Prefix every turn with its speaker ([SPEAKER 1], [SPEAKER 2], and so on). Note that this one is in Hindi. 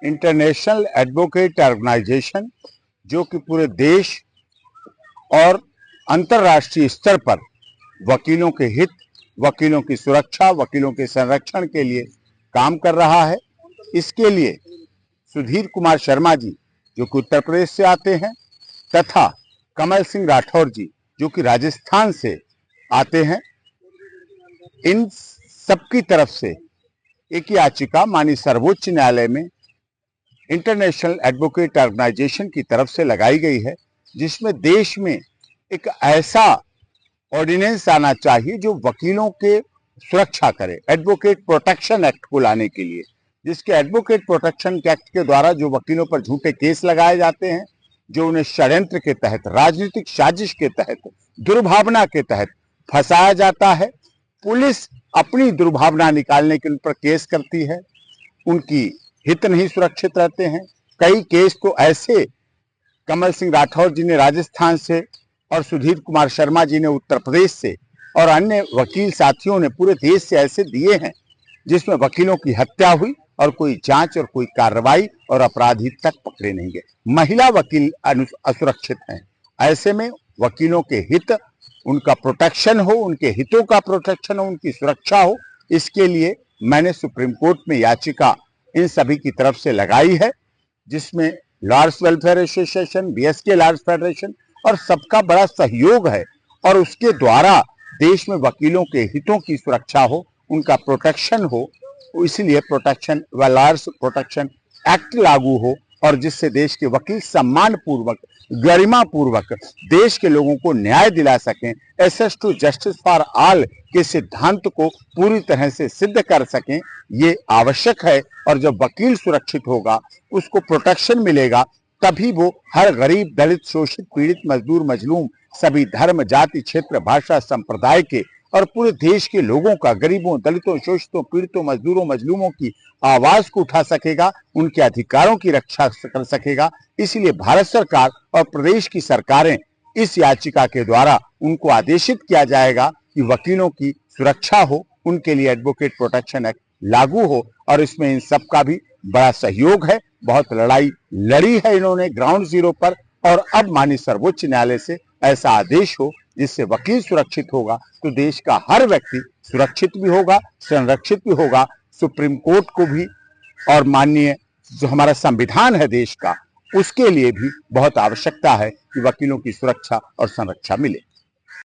[SPEAKER 1] इंटरनेशनल एडवोकेट ऑर्गेनाइजेशन, जो कि पूरे देश और अंतर्राष्ट्रीय स्तर पर वकीलों के हित, वकीलों की सुरक्षा, वकीलों के संरक्षण के लिए काम कर रहा है। इसके लिए सुधीर कुमार शर्मा जी, जो कि उत्तर प्रदेश से आते हैं, तथा कमल सिंह राठौर जी, जो कि राजस्थान से आते हैं, इन सबकी तरफ से एक याचिका माननीय सर्वोच्च न्यायालय में इंटरनेशनल एडवोकेट ऑर्गेनाइजेशन की तरफ से लगाई गई है, जिसमें देश में एक ऐसा ऑर्डिनेंस आना चाहिए जो वकीलों के सुरक्षा करे, एडवोकेट प्रोटेक्शन एक्ट को लाने के लिए, जिसके एडवोकेट प्रोटेक्शन एक्ट के द्वारा जो वकीलों पर झूठे केस लगाए जाते हैं, जो उन्हें षड्यंत्र के तहत, राजनीतिक साजिश के तहत, दुर्भावना के तहत फंसाया जाता है। पुलिस अपनी दुर्भावना निकालने के उन पर केस करती है, उनकी हित नहीं सुरक्षित रहते हैं। कई केस तो ऐसे कमल सिंह राठौर जी ने राजस्थान से और सुधीर कुमार शर्मा जी ने उत्तर प्रदेश से और अन्य वकील साथियों ने पूरे देश से ऐसे दिए हैं, जिसमें वकीलों की हत्या हुई और कोई जांच और कोई कार्रवाई और अपराधी तक पकड़े नहीं गए। महिला वकील असुरक्षित हैं। ऐसे में वकीलों के हित, उनका प्रोटेक्शन हो, उनके हितों का प्रोटेक्शन हो, उनकी सुरक्षा हो, इसके लिए मैंने सुप्रीम कोर्ट में याचिका इन सभी की तरफ से लगाई है, जिसमें lawyers welfare association, BSK lawyers federation और सबका बड़ा सहयोग है। और उसके द्वारा देश में वकीलों के हितों की सुरक्षा हो, उनका प्रोटेक्शन हो, इसलिए प्रोटेक्शन व लॉयर्स प्रोटेक्शन एक्ट लागू हो, और जिससे देश के वकील सम्मान पूर्वक, गरिमा पूर्वक देश के लोगों को न्याय दिला सकें, access to justice for all के सिद्धांत को पूरी तरह से सिद्ध कर सकें, ये आवश्यक है। और जब वकील सुरक्षित होगा, उसको प्रोटेक्शन मिलेगा, तभी वो हर गरीब, दलित, शोषित, पीड़ित, मजदूर, मजलूम, सभी धर्म, जाति, क्षेत्र, भाषा, संप्रदाय के और पूरे देश के लोगों का, गरीबों, दलितों, शोषितों, पीड़ितों, मजदूरों, मजलूमों की आवाज को उठा सकेगा, उनके अधिकारों की रक्षा कर सकेगा। इसलिए भारत सरकार और प्रदेश की सरकारें, इस याचिका के द्वारा उनको आदेशित किया जाएगा कि वकीलों की सुरक्षा हो, उनके लिए एडवोकेट प्रोटेक्शन एक्ट लागू हो। और इसमें इन सब का भी बड़ा सहयोग है। बहुत लड़ाई लड़ी है इन्होंने ग्राउंड जीरो पर, और अब माननीय सर्वोच्च न्यायालय से ऐसा आदेश हो जिससे वकील सुरक्षित होगा, तो देश का हर व्यक्ति सुरक्षित भी होगा, संरक्षित भी होगा। सुप्रीम कोर्ट को भी और माननीय जो हमारा संविधान है देश का, उसके लिए भी बहुत आवश्यकता है कि वकीलों की सुरक्षा और संरक्षा मिले।